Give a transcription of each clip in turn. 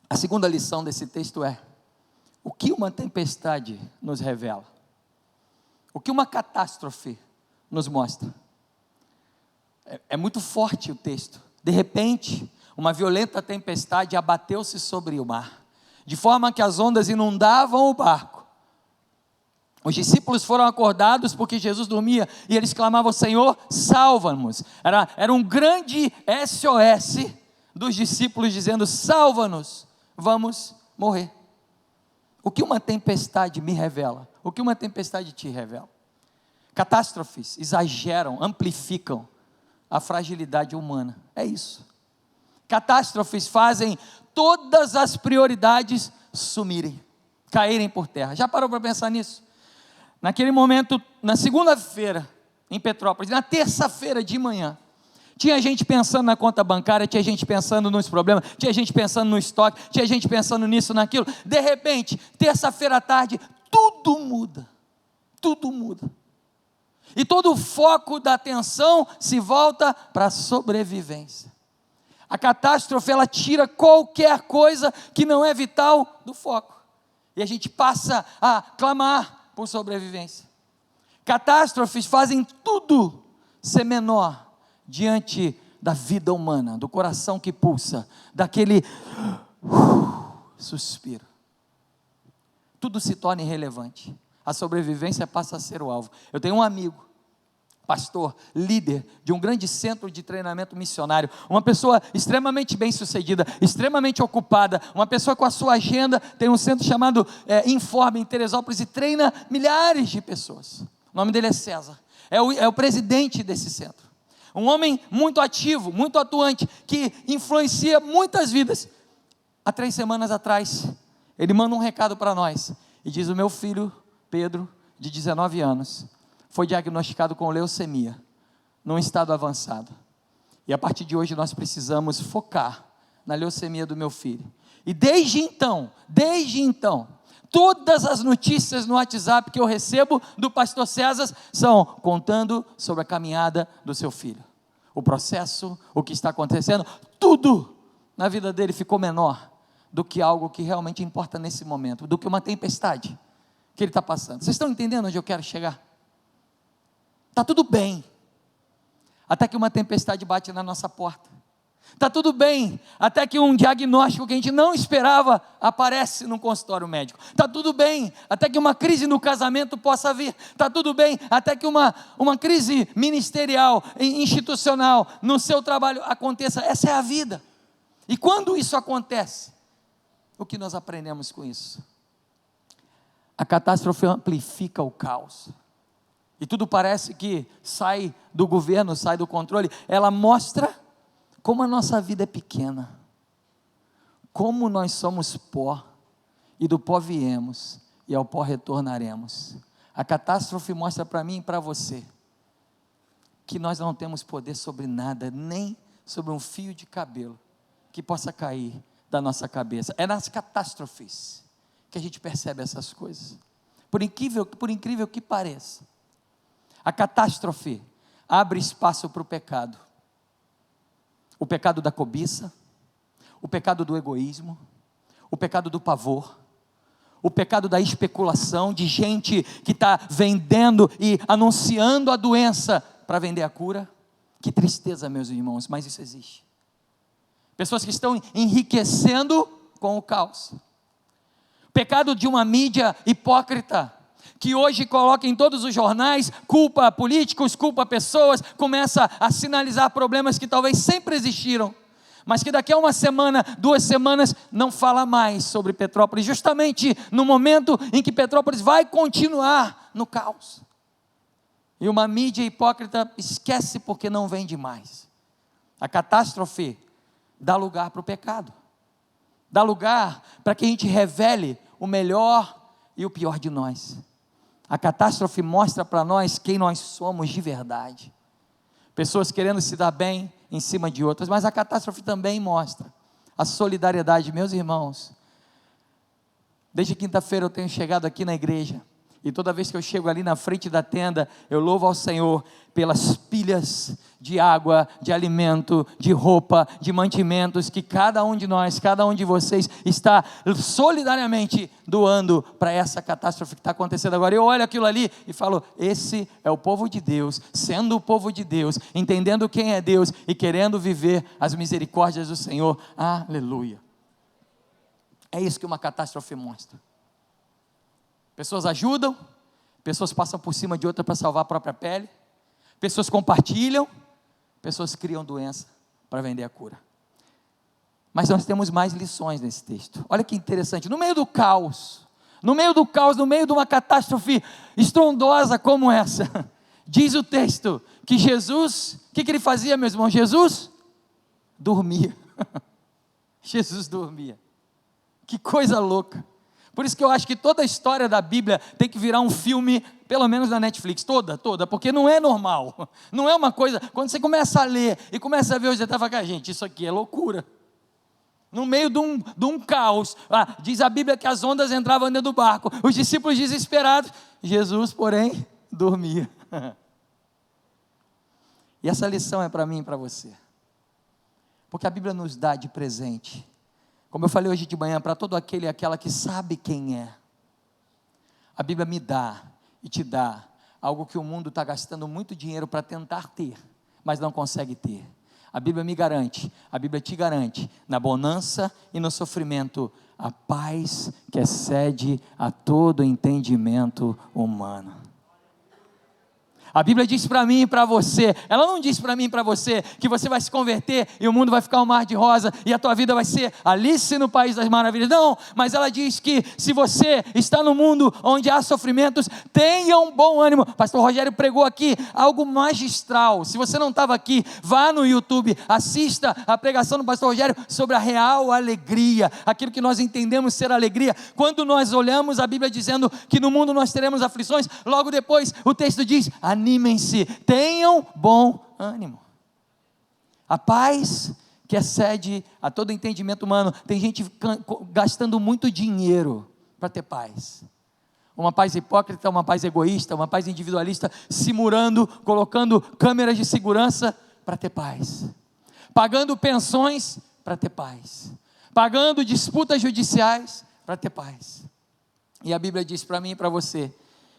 A segunda lição desse texto é: o que uma tempestade nos revela? O que uma catástrofe nos mostra? É muito forte o texto. De repente, uma violenta tempestade abateu-se sobre o mar, de forma que as ondas inundavam o barco. Os discípulos foram acordados porque Jesus dormia, e eles clamavam: Senhor, salva-nos. Era um grande SOS dos discípulos dizendo: salva-nos, vamos morrer. O que uma tempestade me revela? O que uma tempestade te revela? Catástrofes exageram, amplificam a fragilidade humana, é isso. Catástrofes fazem todas as prioridades sumirem, caírem por terra. Já parou para pensar nisso? Naquele momento, na segunda-feira, em Petrópolis, na terça-feira de manhã, tinha gente pensando na conta bancária, tinha gente pensando nos problemas, tinha gente pensando no estoque, tinha gente pensando nisso, naquilo. De repente, terça-feira à tarde, tudo muda, tudo muda. E todo o foco da atenção se volta para a sobrevivência. A catástrofe, ela tira qualquer coisa que não é vital do foco, e a gente passa a clamar por sobrevivência. Catástrofes fazem tudo ser menor diante da vida humana, do coração que pulsa, daquele suspiro. Tudo se torna irrelevante. A sobrevivência passa a ser o alvo. Eu tenho um amigo, pastor, líder de um grande centro de treinamento missionário, uma pessoa extremamente bem sucedida, extremamente ocupada, uma pessoa com a sua agenda, tem um centro chamado Informe em Teresópolis e treina milhares de pessoas. O nome dele é César, é o presidente desse centro, um homem muito ativo, muito atuante, que influencia muitas vidas. Há 3 semanas atrás, ele manda um recado para nós, e diz: o meu filho, Pedro, de 19 anos, foi diagnosticado com leucemia, num estado avançado, e a partir de hoje nós precisamos focar na leucemia do meu filho. E desde então, todas as notícias no WhatsApp que eu recebo do pastor César são contando sobre a caminhada do seu filho, o processo, o que está acontecendo, tudo na vida dele ficou menor do que algo que realmente importa nesse momento, do que uma tempestade que ele está passando. Vocês estão entendendo onde eu quero chegar? Está tudo bem, até que uma tempestade bate na nossa porta. Está tudo bem, até que um diagnóstico que a gente não esperava aparece no consultório médico. Está tudo bem, até que uma crise no casamento possa vir. Está tudo bem, até que uma crise ministerial, institucional, no seu trabalho aconteça. Essa é a vida. E quando isso acontece, o que nós aprendemos com isso? A catástrofe amplifica o caos. E tudo parece que sai do governo, sai do controle. Ela mostra como a nossa vida é pequena, como nós somos pó, e do pó viemos, e ao pó retornaremos. A catástrofe mostra para mim e para você, que nós não temos poder sobre nada, nem sobre um fio de cabelo, que possa cair da nossa cabeça. É nas catástrofes que a gente percebe essas coisas. Por incrível que pareça, a catástrofe abre espaço para o pecado da cobiça, o pecado do egoísmo, o pecado do pavor, o pecado da especulação, de gente que está vendendo e anunciando a doença para vender a cura. Que tristeza, meus irmãos, mas isso existe. Pessoas que estão enriquecendo com o caos. Pecado de uma mídia hipócrita, que hoje coloca em todos os jornais, culpa políticos, culpa pessoas, começa a sinalizar problemas que talvez sempre existiram, mas que daqui a 1 semana, 2 semanas, não fala mais sobre Petrópolis, justamente no momento em que Petrópolis vai continuar no caos. E uma mídia hipócrita esquece porque não vende mais. A catástrofe dá lugar para o pecado, dá lugar para que a gente revele o melhor e o pior de nós. A catástrofe mostra para nós quem nós somos de verdade. Pessoas querendo se dar bem em cima de outras, mas a catástrofe também mostra a solidariedade. Meus irmãos, desde quinta-feira eu tenho chegado aqui na igreja, E toda vez que eu chego ali na frente da tenda, eu louvo ao Senhor pelas pilhas de água, de alimento, de roupa, de mantimentos, que cada um de nós, cada um de vocês está solidariamente doando para essa catástrofe que está acontecendo agora. Eu olho aquilo ali e falo, esse é o povo de Deus, sendo o povo de Deus, entendendo quem é Deus e querendo viver as misericórdias do Senhor. Aleluia. É isso que uma catástrofe mostra. Pessoas ajudam, pessoas passam por cima de outra para salvar a própria pele, pessoas compartilham, pessoas criam doença para vender a cura. Mas nós temos mais lições nesse texto. Olha que interessante, no meio do caos, no meio de uma catástrofe estrondosa como essa, diz o texto que Jesus, o que ele fazia, meus irmãos? Jesus dormia. Jesus dormia. Que coisa louca. Por isso que eu acho que toda a história da Bíblia tem que virar um filme, pelo menos na Netflix, toda, porque não é normal, não é uma coisa, quando você começa a ler e começa a ver os detalhes, você fala, gente, isso aqui é loucura. No meio de um caos, diz a Bíblia que as ondas entravam dentro do barco, os discípulos desesperados, Jesus, porém, dormia. E essa lição é para mim e para você, porque a Bíblia nos dá de presente, como eu falei hoje de manhã, para todo aquele e aquela que sabe quem é, a Bíblia me dá e te dá algo que o mundo está gastando muito dinheiro para tentar ter, mas não consegue ter. A Bíblia me garante, a Bíblia te garante, na bonança e no sofrimento, a paz que excede a todo entendimento humano. A Bíblia diz para mim e para você, ela não diz para mim e para você, que você vai se converter e o mundo vai ficar um mar de rosa, e a tua vida vai ser Alice no País das Maravilhas, não, mas ela diz que se você está no mundo onde há sofrimentos, tenha um bom ânimo. Pastor Rogério pregou aqui algo magistral. Se você não estava aqui, vá no YouTube, assista a pregação do Pastor Rogério sobre a real alegria, aquilo que nós entendemos ser alegria, quando nós olhamos a Bíblia dizendo que no mundo nós teremos aflições, logo depois o texto diz, animem-se, tenham bom ânimo. A paz que excede a todo entendimento humano. Tem gente gastando muito dinheiro para ter paz. Uma paz hipócrita, uma paz egoísta, uma paz individualista, simulando, colocando câmeras de segurança para ter paz. Pagando pensões para ter paz. Pagando disputas judiciais para ter paz. E a Bíblia diz para mim e para você,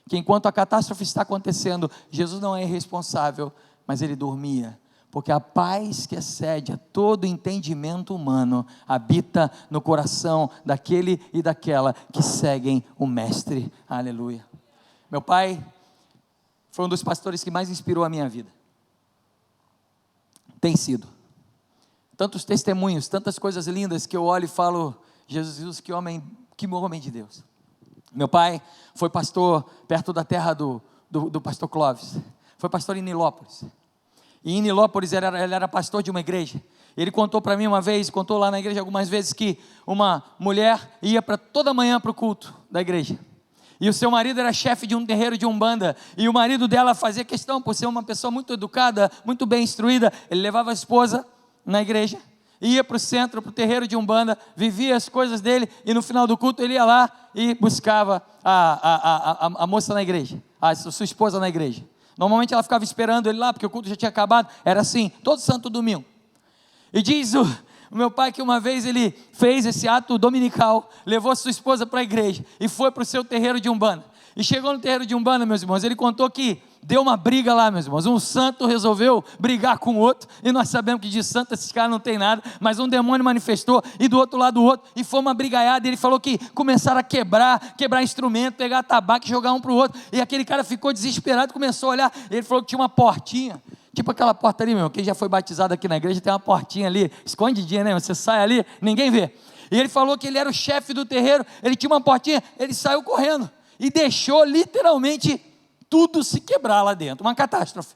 que enquanto a catástrofe está acontecendo, Jesus não é irresponsável, mas ele dormia, porque a paz que excede a todo entendimento humano, habita no coração daquele e daquela que seguem o Mestre, aleluia. Meu pai foi um dos pastores que mais inspirou a minha vida, tem sido, tantos testemunhos, tantas coisas lindas, que eu olho e falo, Jesus, que homem de Deus. Meu pai foi pastor perto da terra do pastor Clóvis, foi pastor em Nilópolis, e em Nilópolis ele era pastor de uma igreja. Ele contou para mim uma vez, contou lá na igreja algumas vezes, que uma mulher ia toda manhã para o culto da igreja, e o seu marido era chefe de um terreiro de Umbanda, e o marido dela fazia questão, por ser uma pessoa muito educada, muito bem instruída, ele levava a esposa na igreja, ia para o centro, para o terreiro de Umbanda, vivia as coisas dele, e no final do culto ele ia lá e buscava a moça na igreja, a sua esposa na igreja. Normalmente ela ficava esperando ele lá, porque o culto já tinha acabado, era assim, todo santo domingo. E diz o meu pai que uma vez ele fez esse ato dominical, levou a sua esposa para a igreja, e foi para o seu terreiro de Umbanda. E chegou no terreiro de Umbanda, meus irmãos, ele contou que deu uma briga lá, meus irmãos, um santo resolveu brigar com o outro, e nós sabemos que de santo esses caras não tem nada, mas um demônio manifestou, e do outro lado do outro, e foi uma brigaiada, e ele falou que começaram a quebrar instrumento, pegar tabaco e jogar um para o outro, e aquele cara ficou desesperado, começou a olhar, ele falou que tinha uma portinha, tipo aquela porta ali, meu, quem já foi batizado aqui na igreja, tem uma portinha ali, escondidinha, né, você sai ali, ninguém vê, e ele falou que ele era o chefe do terreiro, ele tinha uma portinha, ele saiu correndo, e deixou literalmente tudo se quebrar lá dentro, uma catástrofe.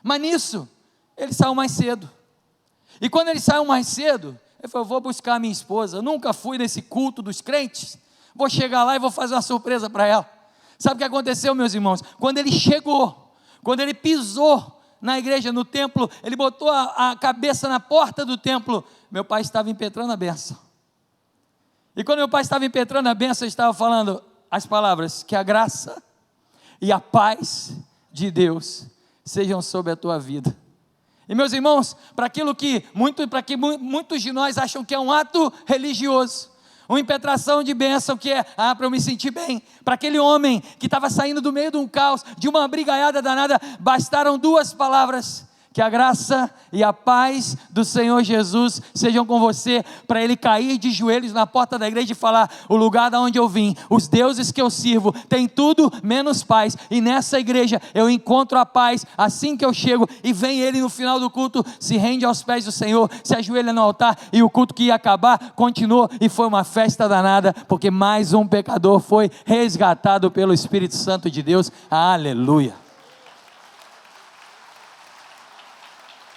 Mas nisso, ele saiu mais cedo. E quando ele saiu mais cedo, ele falou, vou buscar a minha esposa, eu nunca fui nesse culto dos crentes, vou chegar lá e vou fazer uma surpresa para ela. Sabe o que aconteceu, meus irmãos? Quando ele chegou, quando ele pisou na igreja, no templo, ele botou a cabeça na porta do templo, meu pai estava impetrando a bênção. E quando meu pai estava impetrando a bênção, ele estava falando as palavras, que a graça e a paz de Deus sejam sobre a tua vida. E meus irmãos, para que muitos de nós acham que é um ato religioso, uma impetração de bênção, que é, para eu me sentir bem, para aquele homem que estava saindo do meio de um caos, de uma brigaiada danada, bastaram 2 palavras: que a graça e a paz do Senhor Jesus sejam com você, para ele cair de joelhos na porta da igreja e falar: o lugar da onde eu vim, os deuses que eu sirvo, tem tudo menos paz, e nessa igreja eu encontro a paz, assim que eu chego. E vem ele no final do culto, se rende aos pés do Senhor, se ajoelha no altar, e o culto que ia acabar, continuou, e foi uma festa danada, porque mais um pecador foi resgatado pelo Espírito Santo de Deus. Aleluia.